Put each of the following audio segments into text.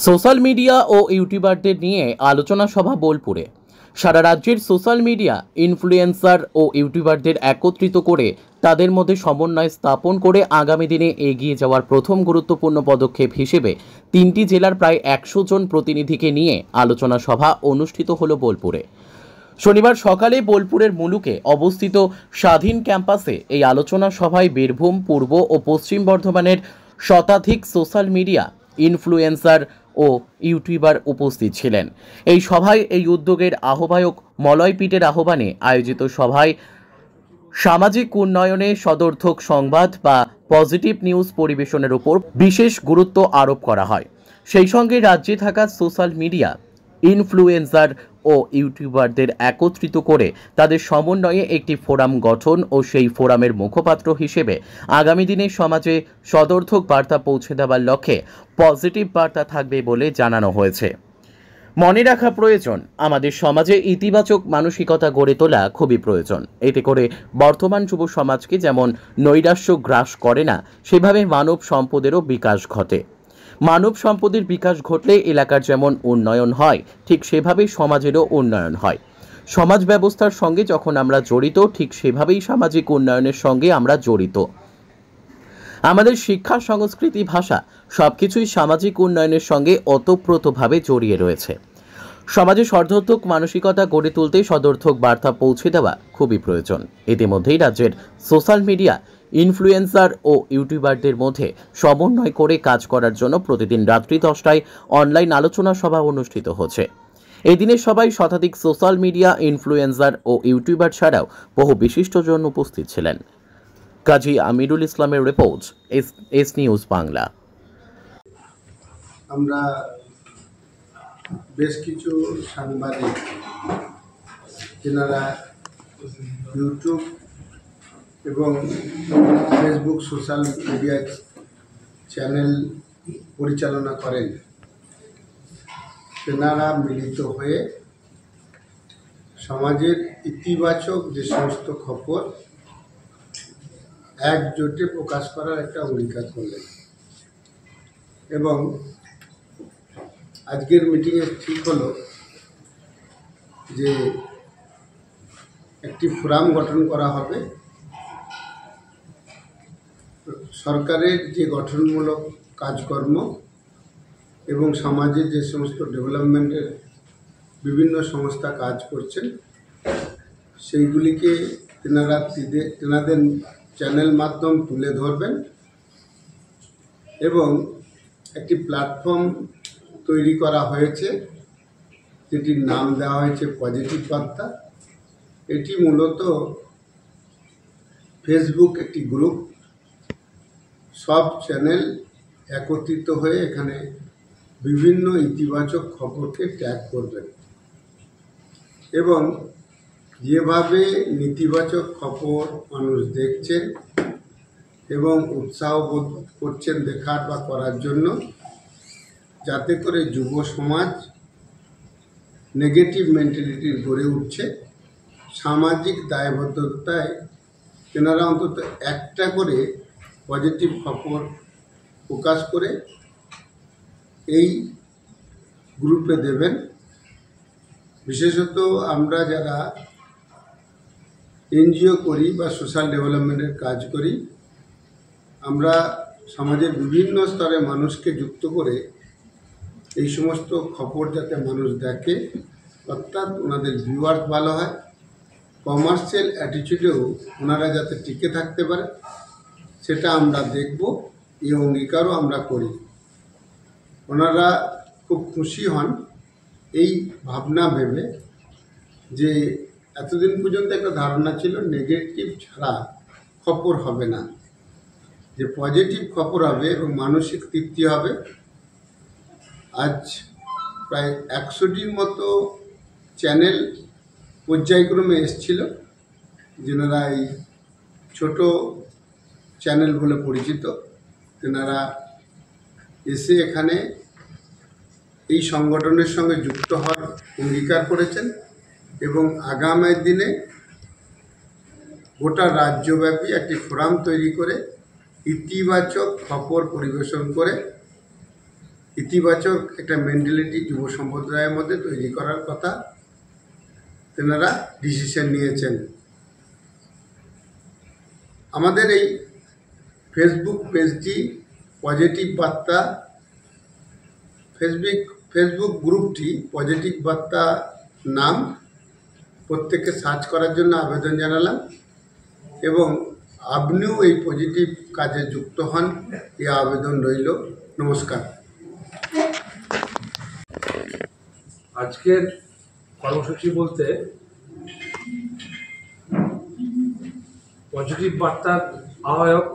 Social media ও ইউটিউবারদের নিয়ে আলোচনা সভা বোলপুরে। সারা রাজ্যের সোশ্যাল মিডিয়া ইনফ্লুয়েন্সার ও ইউটিউবারদের একত্রিত করে তাদের মধ্যে সমন্বয় স্থাপন করে আগামী দিনে এগিয়ে যাওয়ার প্রথম গুরুত্বপূর্ণ পদক্ষেপ হিসেবে 3টি জেলার প্রায় 100 জন প্রতিনিধিকে নিয়ে আলোচনা সভা অনুষ্ঠিত হলো বোলপুরে। শনিবার সকালে বোলপুরের মুলুকে অবস্থিত স্বাধীন ক্যাম্পাসে এই আলোচনা সভায় বীরভূম, পূর্ব ও পশ্চিম বর্ধমানের শতাধিক সোশ্যাল মিডিয়া ইনফ্লুয়েন্সার ও ইউটিউবার উপস্থিত ছিলেন। এই সভায় এই উদ্যোগের আহ্বায়ক মলয় পিটের আহ্বানে আয়োজিত সভায় সামাজিক উন্নয়নে সদর্থক সংবাদ বা পজিটিভ নিউজ পরিবেশনের উপর বিশেষ গুরুত্ব আরোপ করা হয়। সেই সঙ্গে রাজ্যে থাকা সোশ্যাল মিডিয়া ইনফ্লুয়েন্সার ও ইউটিউবারদের একত্রিত করে তাদের সমন্বয়ে একটি ফোরাম গঠন ও সেই ফোরামের মুখপাত্র হিসেবে আগামী দিনে সমাজে সদর্থক বার্তা পৌঁছে দেওয়ার লক্ষ্যে পজিটিভ বার্তা থাকবে বলে জানানো হয়েছে। মনে রাখা প্রয়োজন, আমাদের সমাজে ইতিবাচক মানসিকতা গড়ে তোলা খুবই প্রয়োজন। এতে করে বর্তমান যুব সমাজকে যেমন নৈরাশ্য গ্রাস করে না, সেভাবে মানব সম্পদেরও বিকাশ ঘটে। মানব সম্পদের বিকাশ ঘটলে এলাকার যেমন উন্নয়ন হয়, ঠিক সেভাবেই সমাজেরও উন্নয়ন হয়। সমাজ ব্যবস্থার সঙ্গে যখন আমরা জড়িত, ঠিক সেভাবেই সামাজিক উন্নয়নের সঙ্গে আমরা জড়িত। আমাদের শিক্ষা, সংস্কৃতি, ভাষা সবকিছুই সামাজিক উন্নয়নের সঙ্গে ওতপ্রোতভাবে জড়িয়ে রয়েছে। সমাজে সদর্থক মানসিকতা গড়ে তুলতে সদর্থক বার্তা পৌঁছে দেওয়া খুবই প্রয়োজন। ইতিমধ্যেই রাজ্যের সোশ্যাল মিডিয়া ইনফ্লুয়েন্সার ও ইউটিউবারদের মধ্যে সমন্বয় করে কাজ করার জন্য প্রতিদিন রাত্রি 10টায় অনলাইন আলোচনা সভা অনুষ্ঠিত হচ্ছে। এই দিনের সভায় শতাধিক সোশ্যাল মিডিয়া ইনফ্লুয়েন্সার ও ইউটিউবার ছাড়াও বহু বিশিষ্টজন উপস্থিত ছিলেন। কাজী আমিরুল ইসলামের রিপোর্ট, এস নিউজ বাংলা। আমরা বেশ কিছু সাংবাদিক যারা ইউটিউব এবং ফেসবুক সোশ্যাল মিডিয়া চ্যানেল পরিচালনা করেন, তেনারা মিলিত হয়ে সমাজের ইতিবাচক যে সমস্ত খবর একজোটে প্রকাশ করার একটা অঙ্গীকার করলেন। এবং আজকের মিটিংয়ে ঠিক হলো যে একটি ফোরাম গঠন করা হবে। সরকারের যে গঠনমূলক কাজকর্ম এবং সমাজে যে সমস্ত ডেভেলপমেন্টের বিভিন্ন সংস্থা কাজ করছেন, সেইগুলিকে তেনাদের চ্যানেল মাধ্যম তুলে ধরবেন এবং একটি প্ল্যাটফর্ম তৈরি করা হয়েছে, যেটির নাম দেওয়া হয়েছে পজিটিভ বার্তা। এটি মূলত ফেসবুক একটি গ্রুপ, সব চ্যানেল একত্রিত হয়ে এখানে বিভিন্ন ইতিবাচক খবরকে ট্যাগ করবেন এবং যেভাবে নেতিবাচক খবর মানুষ দেখছেন এবং উৎসাহ বোধ করছেন দেখার বা করার জন্য, যাতে করে যুব সমাজ নেগেটিভ মেন্টালিটির গড়ে উঠছে, সামাজিক দায়বদ্ধতায় তেনারা অন্তত একটা করে পজিটিভ খবর প্রকাশ করে এই গ্রুপে দেবেন। বিশেষত আমরা যারা এনজিও করি বা সোশ্যাল ডেভেলপমেন্টের কাজ করি, আমরা সমাজের বিভিন্ন স্তরে মানুষকে যুক্ত করে এই সমস্ত খবর যাতে মানুষ দেখে, অর্থাৎ ওনাদের ভিউয়ার্স ভালো হয়, কমার্শিয়াল অ্যাটিটিউডেও ওনারা যাতে টিকে থাকতে পারে, সেটা আমরা দেখব। এই অঙ্গীকারও আমরা করি। ওনারা খুব খুশি হন এই ভাবনা ভেবে যে এতদিন পর্যন্ত একটা ধারণা ছিল নেগেটিভ ছাড়া খবর হবে না, যে পজিটিভ খবর হবে এবং মানসিক তৃপ্তি হবে। আজ প্রায় 100টির মতো চ্যানেল পর্যায়ক্রমে এসেছিল, যেনারা এই ছোট চ্যানেল বলে পরিচিত, তেনারা এসে এখানে এই সংগঠনের সঙ্গে যুক্ত হওয়ার অঙ্গীকার করেছেন এবং আগামী দিনে গোটা রাজ্যব্যাপী একটি ফোরাম তৈরি করে ইতিবাচক খবর পরিবেশন করে ইতিবাচক একটা মেন্টালিটি যুব সম্প্রদায়ের মধ্যে তৈরি করার কথা তেনারা ডিসিশন নিয়েছেন। আমাদের এই ফেসবুক পেজটি পজিটিভ বার্তা, ফেসবুক গ্রুপটি পজিটিভ বার্তা নাম, প্রত্যেককে সার্চ করার জন্য আবেদন জানালাম এবং আপনিও এই পজিটিভ কাজে যুক্ত হন, এই আবেদন রইল। নমস্কার। আজকের কর্মসূচি বলতে পজিটিভ বার্তার আহ্বায়ক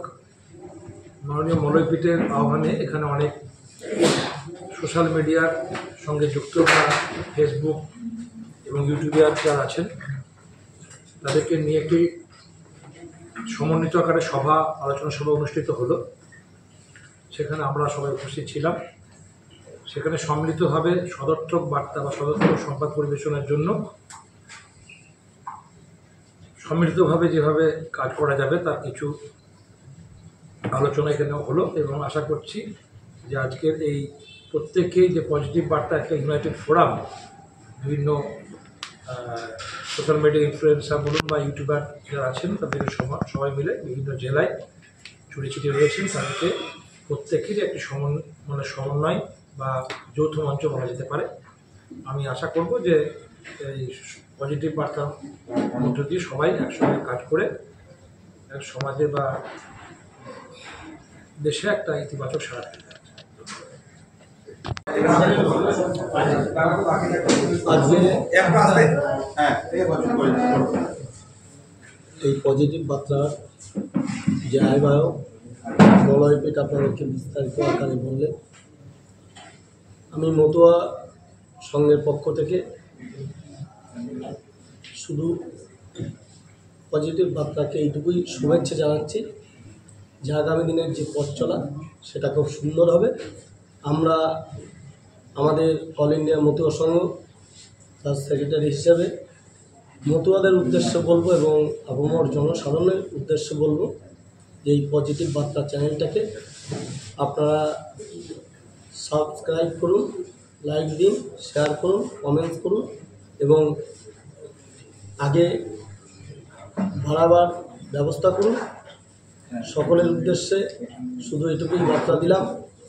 মাননীয় মলয়পীঠের আহ্বানে এখানে অনেক সোশ্যাল মিডিয়ার সঙ্গে যুক্ত বা ফেসবুক এবং ইউটিউবার যারা আছেন তাদেরকে নিয়ে একটি সমন্বিত আকারে আলোচনা সভা অনুষ্ঠিত হলো। সেখানে আমরা সবাই উপস্থিত ছিলাম। সেখানে সম্মিলিতভাবে সদর্থক বার্তা বা সদর্থক সংবাদ পরিবেশনের জন্য সম্মিলিতভাবে যেভাবে কাজ করা যাবে তার কিছু আলোচনা এখানে হলো এবং আশা করছি যে আজকের এই প্রত্যেকেই যে পজিটিভ বার্তা একটা ইউনাইটেড ফোরাম, বিভিন্ন সোশ্যাল মিডিয়া ইনফ্লুয়েন্সার বলুন বা ইউটিউবার যারা আছেন তাদেরকে সবাই মিলে বিভিন্ন জেলায় ছড়িয়ে ছিটিয়ে রয়েছেন, তাদেরকে প্রত্যেকেরই একটি সমন্বয় বা যৌথ মঞ্চ বলা যেতে পারে। আমি আশা করব যে এই পজিটিভ বার্তার মধ্য দিয়ে সবাই একসঙ্গে কাজ করে সমাজে বা দেশে একটা ইতিবাচক সাড়া দেবে। এই পজিটিভ বার্তার যে আহ্বায়ক মলয়পীঠ আপনাদেরকে বিস্তারিত আকারে বললেন। আমি মতুয়া সংঘের পক্ষ থেকে শুধু পজিটিভ বার্তাকে এইটুকুই শুভেচ্ছা জানাচ্ছি যে আগামী দিনের যে পথ চলা সেটা খুব সুন্দর হবে। আমরা আমাদের অল ইন্ডিয়া মতুয়া সংঘ তার সেক্রেটারি হিসেবে মতুয়াদের উদ্দেশ্যে বলবো এবং আপামর জনসাধারণের উদ্দেশ্যে বলবো যে এই পজিটিভ বার্তা চ্যানেলটাকে আপনারা সাবস্ক্রাইব করুন, লাইক দিন, শেয়ার করুন, কমেন্টস করুন এবং আগে বাড়াবার ব্যবস্থা করুন। সকলের উদ্দেশ্যে শুধু এটুকুই বার্তা দিলাম,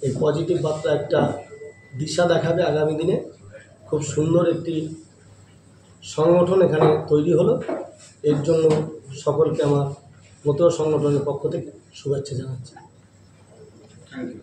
এই পজিটিভ বার্তা একটা দিশা দেখাবে আগামী দিনে। খুব সুন্দর একটি সংগঠন এখানে তৈরি হলো, এর জন্য সকলকে আমার মতুয়া সংগঠনের পক্ষ থেকে শুভেচ্ছা জানাচ্ছি। Thank you.